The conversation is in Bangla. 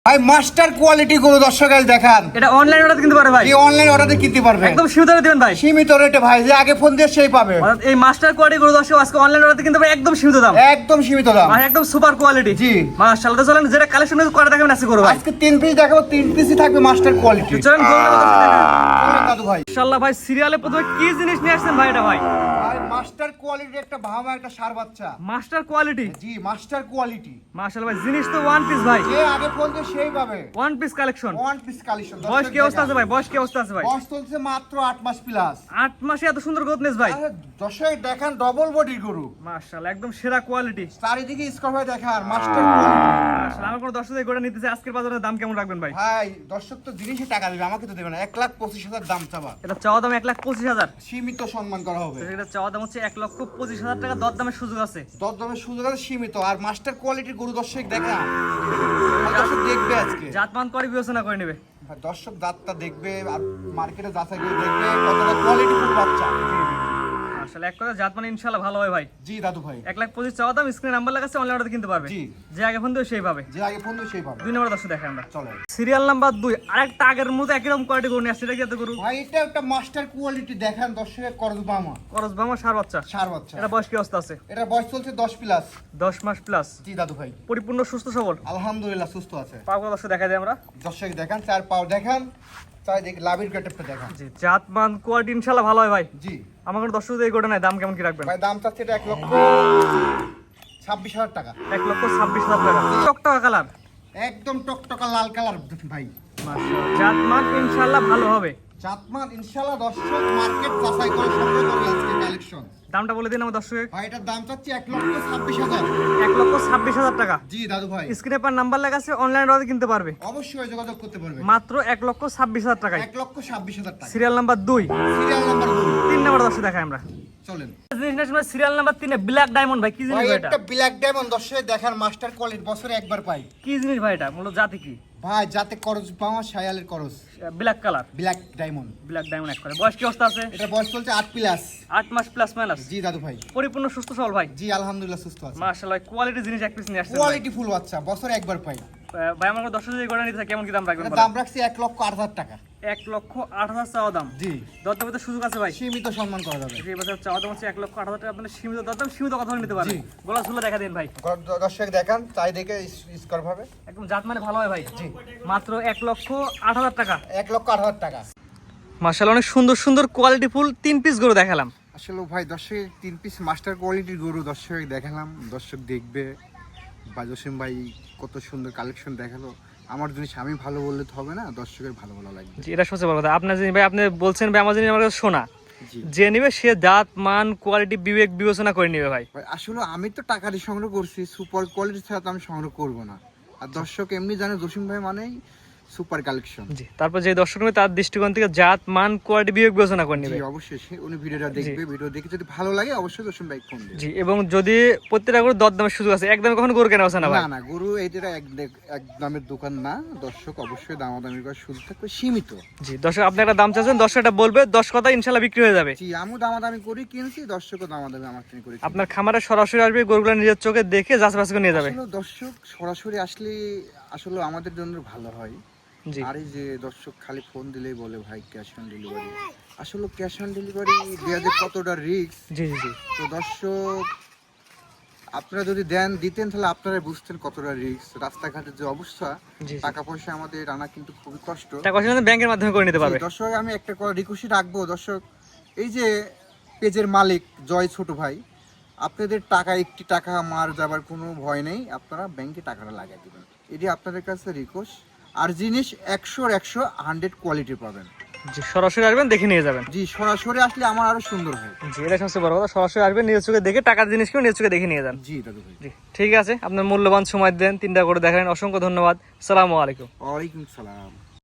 ভাই মাস্টার কোয়ালিটি গরু দর্শক আজ দেখান। এটা অনলাইন অর্ডার কিনতে পারে ভাই। এই অনলাইন অর্ডারে কিনতে পারবে একদম সীমিত রেটে দিবেন ভাই। সীমিত রেটে ভাই, যে আগে ফোন দিয়ে সেই পাবে। অর্থাৎ এই মাস্টার কোয়ালিটি গরু দর্শক আজকে অনলাইন অর্ডার কিনতে পারে একদম সীমিত দাম। একদম সীমিত দাম ভাই একদম সুপার কোয়ালিটি। জি মাশাআল্লাহ। তো চলেন যেটা কালেকশন করে দেখাবেন আজকে করব ভাই। আজকে 3 পিস দেখাবো, 3 পিসই থাকবে মাস্টার কোয়ালিটি। চলেন দাদু ভাই মাশাআল্লাহ ভাই সিরিয়ালে প্রথমে কি জিনিস নিয়ে আসছেন ভাই? এটা ভাই ভাই মাস্টার কোয়ালিটি একটা ভামা একটা সার বাচ্চা। Master quality. জি মাস্টার কোয়ালিটি। মাশাআল্লাহ ভাই জিনিস তো ওয়ান পিস ভাই। যে আগে ফোন দিয়ে সেই পাবে। One piece collection. One piece collection. বয়স কি অবস্থা আছে ভাই? বয়স কি অবস্থা আছে ভাই? বয়স চলছে মাত্র 8 মাস প্লাস। 8 মাসে এত সুন্দর গ্রোথনেস ভাই। আরে দর্শক দেখান ডবল বডির গরু। মাশাআল্লাহ একদম সেরা কোয়ালিটি। চারিদিকে স্কোর ভাই দেখান মাস্টার কোয়ালিটি। মাশাআল্লাহ আমার কোন দর্শক এই গোটা নিতেছে, আজকের বাজারে দাম কেমন রাখবেন ভাই? ভাই দর্শক তো জিনিসই টাকা দিবে, আমাকে তো দেবে না। 1,25,000 দাম চাবা। এটা চাওয়া দাম 1,25,000। সীমিত সম্মান করা হবে। এটা চাওয়া দাম হচ্ছে 1,25,000 টাকা, দরদামের সুযোগ আছে। দরদামের সুযোগ আছে সীমিত। আর মাস্টার কোয়ালিটির গরু দর্শক দেখা দর্শক দেখবে আজকে। জাতমান করে বিবেচনা করে নেবে। দর্শক দাঁতটা দেখবে আর মার্কেটে যাচাই করে দেখবে কতটা কোয়ালিটি ফুল বাচ্চা। আসলে এক কথা জাতমান ইনশাআল্লাহ ভালো হয় ভাই। জি দাদু ভাই 1,25,000 চাওয়া দাম, স্ক্রিনে নাম্বার লাগাচ্ছে, অনলাইন অর্ডার কিনতে পারবে। জি যে আগে ফোন দিও সেই পাবে। যে আগে ফোন দিয়ে সেই পাবে। 2 নম্বর দর্শক দেখেন আমরা। চলে সিরিয়াল নাম্বার 2 আরেকটা আগের মতো একই রকম কোয়ালিটি গরু নিয়ে আসছে। এটা কি এত গরু? ভাই এটা একটা মাস্টার কোয়ালিটি দেখান দর্শকের করজবামা করস বামা সার বাচ্চা। সার বাচ্চা। এটা বয়স কি অবস্থা আছে? এটা বয়স চলছে 10 প্লাস। 10 মাস প্লাস। জি দাদু ভাই পরিপূর্ণ সুস্থ সবল। আলহামদুলিল্লাহ সুস্থ আছে। পাওয়া দর্শক দেখা যায় আমরা। দর্শক দেখান, চার পাও দেখান, চাই দেখ লাভির কাটটা দেখান। জি জাতমান কোয়ালিটি ইনশাআল্লাহ ভালো হয় ভাই। জি আমার কোনো দর্শক এই গোটা নাই, দাম কেমন কি রাখবেন? ভাই দাম চাচ্ছে এটা 1,26,000 টাকা। 1,26,000 টাকা। টকটকা কালার। একদম টকটকা লাল কালার ভাই। মাশাআল্লাহ জাতমান ইনশাআল্লাহ ভালো হবে। জাতমান ইনশাআল্লাহ দর্শক মার্কেট যাচাই করে সংগ্রহ করবে আজকে কালেকশন। দামটা বলে দিন আমার দর্শক। ভাই এটার দাম চাচ্ছি 1,26,000। 1,26,000 টাকা। জি দাদু ভাই স্ক্রিনে পার নাম্বার লেখা আছে, অনলাইন অর্ডার কিনতে পারবে। অবশ্যই যোগাযোগ করতে পারবে। মাত্র 1,26,000 টাকায়। 1,26,000 টাকা। Serial number 2 serial number 2 3 number দর্শক দেখাই আমরা। চলেন সিরিয়াল নাম্বার 3 এ ব্ল্যাক ডায়মন্ড ভাই কি জিনিস ভাই ভাই এটা? একটা ব্ল্যাক ডায়মন্ড দর্শক দেখার মাস্টার কোয়ালিটি বছরে একবার পাই। কি জিনিস ভাই এটা? মূলত জাতি কি? ভাই যাতে করজ পাওয়া শায়ালের করজ। Black colour. Black diamond. Black diamond এক করে। বয়স কি অবস্থা আছে? এটা বয়স চলছে 8 প্লাস। 8 মাস প্লাস মাইনাস। জি দাদু ভাই পরিপূর্ণ সুস্থ সবল ভাই। জি আলহামদুলিল্লাহ সুস্থ আছে। মাশাআল্লাহ কোয়ালিটি জিনিস এক পিস নিয়ে আসছে। কোয়ালিটি ফুল বাচ্চা বছরে একবার পাই। ভাই আমার কোনো দর্শক যদি গোটা নিতে চায় কেমন কি দাম রাখবেন? এটার দাম রাখছি 1,08,000 টাকা। 1,08,000 চাওয়া দাম। জি দরদামে তো সুযোগ আছে ভাই। সীমিত সম্মান করা যাবে। এই বছর চাওয়া দাম হচ্ছে 1,08,000 টাকা। আপনাদের সীমিত দরদাম, সীমিত কথা নিতে পারবেন। জি। গলা ঝুলা দেখা দিন ভাই। দর্শক দেখান, চাই দেখে স্কোর ভাবে। একদম জাত মানে ভালো হয় ভাই। জি মাত্র 1,08,000 টাকা। 1,08,000 টাকা। মাশাআল্লাহ অনেক সুন্দর সুন্দর কোয়ালিটি ফুল 3 পিস গরু দেখালাম। আসলে ভাই দর্শক 3 পিস মাস্টার কোয়ালিটির গরু দর্শক দেখালাম। দর্শক দেখবে বা জসিম ভাই কত সুন্দর কালেকশন দেখালো। আমার জিনিস আমি ভালো বললে তো হবে না, দর্শকের ভালো ভালো লাগবে। জি এটা সবচেয়ে বড় কথা। আপনার জিনিস ভাই আপনি বলছেন ভাই আমার জিনিস আমার কাছে শোনা। জি যে নেবে সে জাত মান কোয়ালিটি বিবেক বিবেচনা করে নেবে ভাই। ভাই আসলে আমি তো টাকা দিয়ে সংগ্রহ করছি, সুপার কোয়ালিটি ছাড়া তো আমি সংগ্রহ করব না। আর দর্শক এমনি জানে জসিম ভাই মানেই সুপার কালেকশন। জি তারপর যে দর্শক নেবে তার দৃষ্টিকোণ থেকে জাত মান কোয়ালিটি বিবেক বিবেচনা করে নেবে। জি অবশ্যই উনি ভিডিওটা দেখবে, ভিডিও দেখে যদি ভালো লাগে অবশ্যই জসিম ভাই ফোন দিবে। জি এবং যদি প্রত্যেকটা গরু দরদামের সুযোগ আছে, একদম কখনো গরু কেনা আছে না ভাই? না না গরু এইটা এক দামের দোকান না দর্শক, অবশ্যই দামাদামি করার সুযোগ থাকবে সীমিত। জি দর্শক আপনি একটা দাম চাচ্ছেন, দর্শক এটা বলবে 10 কথা ইনশাআল্লাহ বিক্রি হয়ে যাবে। জি আমি দামাদামি করি কিনছি, দর্শকও দামাদামি আমার থেকে করি। আপনার খামারে সরাসরি আসবে, গরুগুলো নিজের চোখে দেখে যাচাই বাছাই করে নিয়ে যাবে। আসলে দর্শক সরাসরি আসলে আসলে আমাদের জন্য ভালো হয়। জি আর এই যে দর্শক খালি ফোন দিলেই বলে ভাই ক্যাশ অন ডেলিভারি, আসলে ক্যাশ অন ডেলিভারি দেওয়া যে কতটা রিস্ক। জি জি জি তো দর্শক আপনারা যদি দিতেন তাহলে আপনারা বুঝতেন কতটা রিস্ক। রাস্তাঘাটের যে অবস্থা, জি টাকা পয়সা আমাদের আনা কিন্তু খুবই কষ্ট। টাকা পয়সা ব্যাংকের মাধ্যমে করে নিতে পারবে। জি, দর্শক আমি একটা রিকোয়েস্ট রাখবো দর্শক, এই যে পেজের মালিক জয় ছোট ভাই, আপনাদের টাকা একটি টাকা মার যাবার কোনো ভয় নেই, আপনারা ব্যাংকে টাকাটা লাগিয়ে দেবেন, এটি আপনাদের কাছে রিকোয়েস্ট। আর জিনিস 100 কোয়ালিটি পাবেন। জি সরাসরি আসবেন দেখে নিয়ে যাবেন। জি সরাসরি আসলে আমার আরো সুন্দর হয়। জি এটা সবচেয়ে বড় কথা, সরাসরি আসবেন নিজের চোখে দেখে, টাকার জিনিসকেও নিজের চোখে দেখে নিয়ে যান। জি দাদু ভাই জি ঠিক আছে, আপনার মূল্যবান সময় দেন, 3টা করে দেখালেন, অসংখ্য ধন্যবাদ। আসসালামু আলাইকুম। ওয়ালাইকুম সালাম।